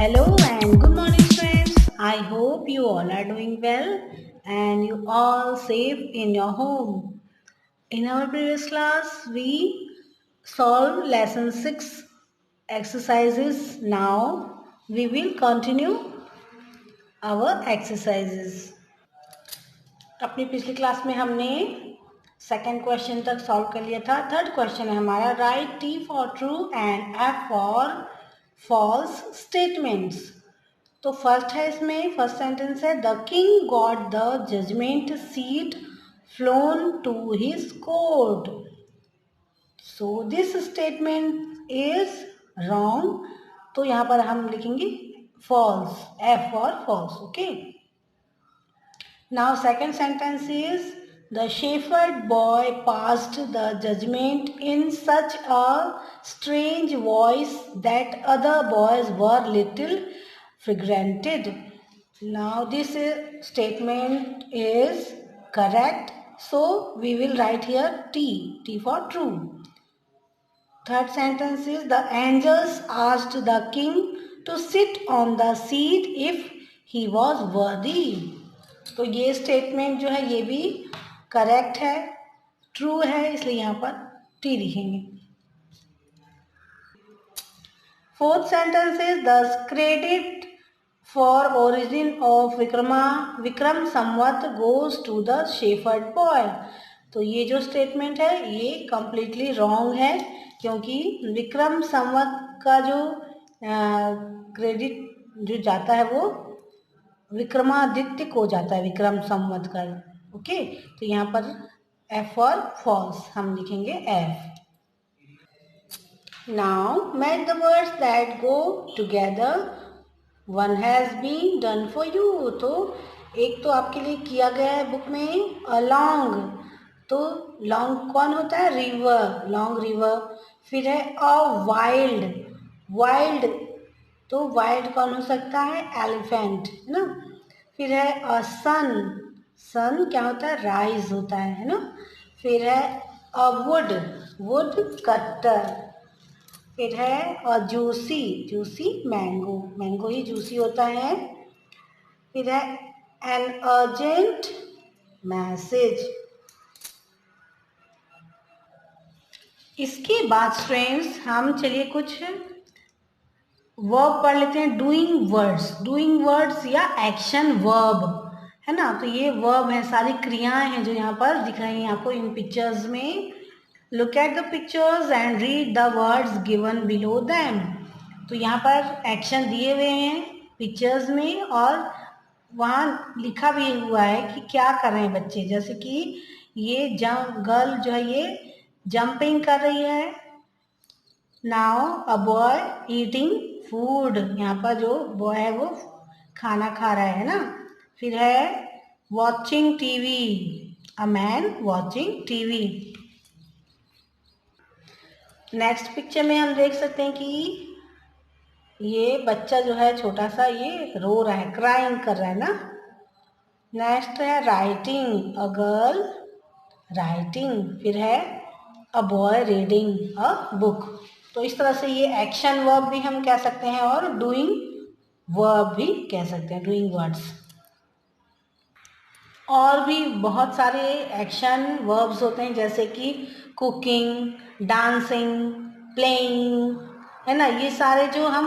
Hello and good morning, friends. I hope you all are doing well and you all safe in your home. In our previous class, we solved lesson 6 exercises. Now we will continue our exercises. अपनी पिछली class में हमने second question तक solve कर लिया था. Third question है हमारा write T for true and F for false statements. तो फर्स्ट है इसमें फर्स्ट सेंटेंस है the king got the judgement seat flown to his court. So this statement is wrong. तो यहाँ पर हम लिखेंगे false, F for false. Okay. Now second sentence is the shepherd boy passed the judgment in such a strange voice that other boys were little fragmented. Now this statement is correct. So we will write here T for true. Third sentence is the angels asked the king to sit on the seat if he was worthy. तो ये statement जो है ये भी correct है, true है, इसलिए यहाँ पर टी लिखेंगे. Fourth sentence is the credit for origin of Vikram Samvat goes to the shepherd boy. तो ये जो स्टेटमेंट है ये कंप्लीटली रॉन्ग है, क्योंकि विक्रम संवत का जो क्रेडिट जो जाता है वो विक्रमादित्य को जाता है, विक्रम संवत का. ओके. तो यहाँ पर एफ फॉर फॉल्स हम लिखेंगे F. Now match the words that go together. One has been done for you. तो एक तो आपके लिए किया गया है बुक में अलोंग. तो लॉन्ग कौन होता है? River, long river. फिर है अ वाइल्ड, वाइल्ड. तो वाइल्ड कौन हो सकता है? एलिफेंट, है ना. फिर है अ सन, सन क्या होता है? राइज होता है ना. फिर है अ वुड, वुड कटर. फिर है अ जूसी, जूसी मैंगो, मैंगो ही जूसी होता है. फिर है एन अर्जेंट मैसेज. इसके बाद स्टूडेंट्स हम चलिए कुछ वर्ब पढ़ लेते हैं. डूइंग वर्ड्स, डूइंग वर्ड्स या एक्शन वर्ब है ना. तो ये वर्ब है, सारी क्रियाएं हैं जो यहाँ पर दिख रही हैं आपको इन पिक्चर्स में. Look at the pictures and read the words given below them. तो यहाँ पर एक्शन दिए हुए हैं पिक्चर्स में और वहाँ लिखा भी हुआ है कि क्या कर रहे हैं बच्चे. जैसे कि ये गर्ल जो है ये जंपिंग कर रही है. Now a boy eating food. यहाँ पर जो बॉय है वो खाना खा रहा है ना. फिर है watching TV, a man watching TV. Next picture में हम देख सकते हैं कि ये बच्चा जो है छोटा सा ये रो रहा है, क्राइंग कर रहा है ना. नेक्स्ट है राइटिंग, अ गर्ल राइटिंग. फिर है a boy reading a book. तो इस तरह से ये एक्शन वर्ब भी हम कह सकते हैं और डूइंग वर्ब भी कह सकते हैं, डूइंग वर्ड्स. और भी बहुत सारे एक्शन वर्ब्स होते हैं जैसे कि कुकिंग, डांसिंग, प्लेइंग, है ना. ये सारे जो हम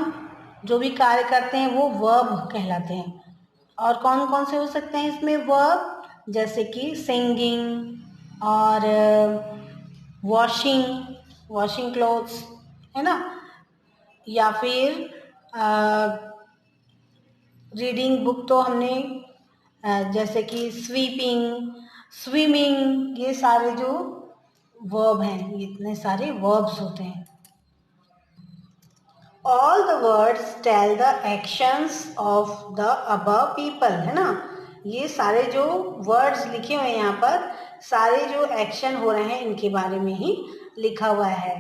जो भी कार्य करते हैं वो वर्ब कहलाते हैं. और कौन कौन से हो सकते हैं इसमें वर्ब? जैसे कि सिंगिंग और वॉशिंग, वॉशिंग क्लोथ्स, है ना. या फिर रीडिंग बुक तो हमने जैसे कि स्वीपिंग, स्विमिंग, ये सारे जो वर्ब हैं, इतने सारे वर्ब्स होते हैं. All the words tell the actions of the above people, है ना. ये सारे जो वर्ड्स लिखे हुए हैं यहाँ पर, सारे जो एक्शन हो रहे हैं इनके बारे में ही लिखा हुआ है.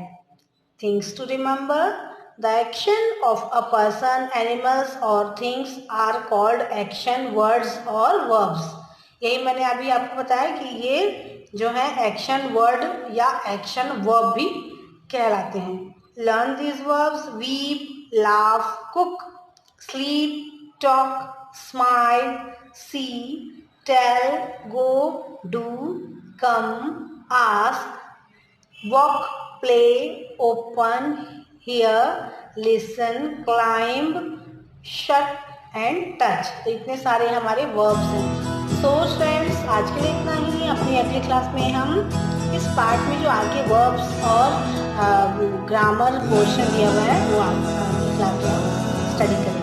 Things to remember, the action of a person, animals और things are called action words और वर्ब्स. यही मैंने अभी आपको बताया कि ये जो है एक्शन वर्ड या एक्शन वर्ब भी कहलाते हैं. Learn these verbs: weep, laugh, cook, sleep, talk, smile, see, tell, go, do, come, ask, walk, play, open, hear, listen, climb, shut and touch। तो इतने सारे हमारे वर्ब्स हैं। सो फ्रेंड्स, आज के लिए इतना ही। अपनी अगली क्लास में हम इस पार्ट में जो आगे वर्ब्स और ग्रामर पोर्शन दिया हुआ है वो अगली क्लास में हम स्टडी करेंगे।